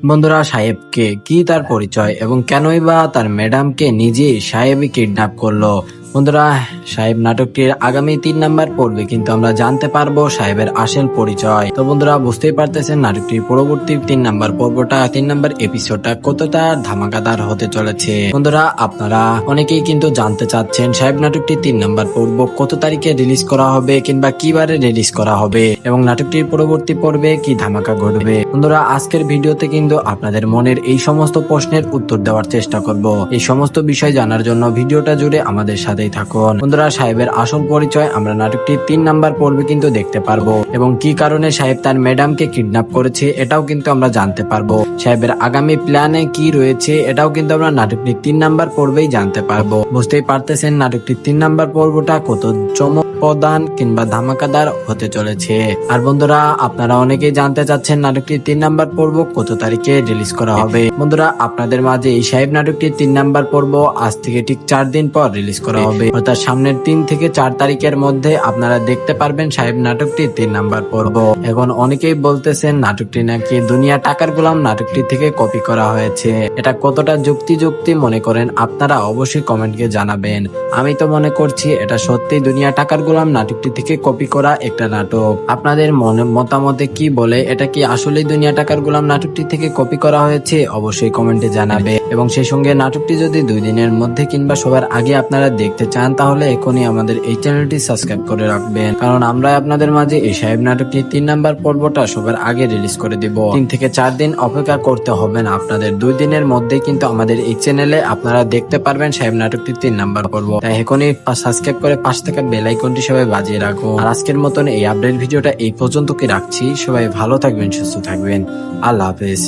বন্ধুরা, সাহেবকে কি তার পরিচয় এবং কেনই বা তার ম্যাডামকে নিজেই সাহেবই কিডন্যাপ করলো? বন্ধুরা, সাহেব নাটকটির আগামী 3 নাম্বার পর্বে কিন্তু আমরা জানতে পারবো সাহেবের আসল পরিচয়। তো বন্ধুরা, বুঝতেই পারতেছেন নাটকটির পরবর্তী 3 নাম্বার পর্বটা, 3 নাম্বার এপিসোডটা কতটা ধামাকাদার হতে চলেছে। বন্ধুরা, আপনারা অনেকেই কিন্তু জানতে চাচ্ছেন সাহেব নাটকটির 3 নাম্বার পর্ব কত তারিখে রিলিজ করা হবে কিংবা কিবারে রিলিজ করা হবে এবং নাটকটির পরবর্তী পর্বে কি ধামাকা ঘটবে। বন্ধুরা, আজকের ভিডিওতে কিন্তু আপনাদের মনের এই সমস্ত প্রশ্নের উত্তর দেওয়ার চেষ্টা করব। এই সমস্ত বিষয় জানার জন্য ভিডিওটা জুড়ে আমাদের সাথেই থাকুন। বন্ধুরা, সাহেবের আসল পরিচয় আমরা নাটকটির 3 নাম্বার পর্বে কিন্তু দেখতে পারবো এবং কি কারণে সাহেব তার ম্যাডামকে কিডন্যাপ করেছে এটাও কিন্তু আমরা জানতে পারবো। সাহেবের আগামী প্ল্যানে কি রয়েছে এটাও কিন্তু আমরা নাটকটির 3 নাম্বার পর্বেই জানতে পারবো। বুঝতেই পারতেছেন নাটকটির 3 নাম্বার পর্বটা কত চমক প্রদান কিংবা ধামাকাদার হতে চলেছে। আর বন্ধুরা, আপনারা অনেকেই জানতে চাচ্ছেন নাটকটির 3 নাম্বার পর্ব কত তারিখে রিলিজ করা হবে। বন্ধুরা, আপনাদের মাঝে এই সাহেব নাটকটির 3 নাম্বার পর্ব আজ থেকে ঠিক 4 দিন পর রিলিজ করা হবে, অর্থাৎ সামনের 3 থেকে 4 তারিখের মধ্যে আপনারা দেখতে পারবেন সাহেব নাটকটির 3 নাম্বার পর্ব। এখন অনেকেই বলতেছেন নাটকটি নাকি দুনিয়া টাকার গোলাম নাটকটি থেকে কপি করা হয়েছে। এটা কতটা যুক্তি মনে করেন আপনারা অবশ্যই কমেন্টকে জানাবেন। আমি তো মনে করছি এটা সত্যি দুনিয়া টাকার গোলাম নাটকটি থেকে কপি করা একটা নাটক। আপনাদের মতামতে কি বলে, এটা কি আসলে দুনিয়া টাকার গোলাম নাটকটি থেকে কপি করা হয়েছে অবশ্যই কমেন্টে জানাবে। এবং সেই সঙ্গে নাটকটি যদি 2 দিনের মধ্যে কিংবা সবার আগে আপনারা দেখতে চান তাহলে এখনই আমাদের এই চ্যানেলটি সাবস্ক্রাইব করে রাখবেন, কারণ আমরা আপনাদের মাঝে এই সাহেব নাটকটি 3 নাম্বার পর্বটা সবার আগে রিলিজ করে দিব। 3 থেকে 4 দিন অপেক্ষা করতে হবে না আপনাদের, 2 দিনের মধ্যে কিন্তু আমাদের এই চ্যানেলে আপনারা দেখতে পারবেন সাহেব নাটকটি 3 নাম্বার পর্ব। তাই এখনই সাবস্ক্রাইব করে পাশে থাকা বেল আইকনটি সবাই বাজিয়ে রাখুন। আর আজকের মতন এই আপডেট ভিডিওটা এই পর্যন্ত কি রাখছি। সবাই ভালো থাকবেন, সুস্থ থাকবেন। আল্লাহ হাফেজ।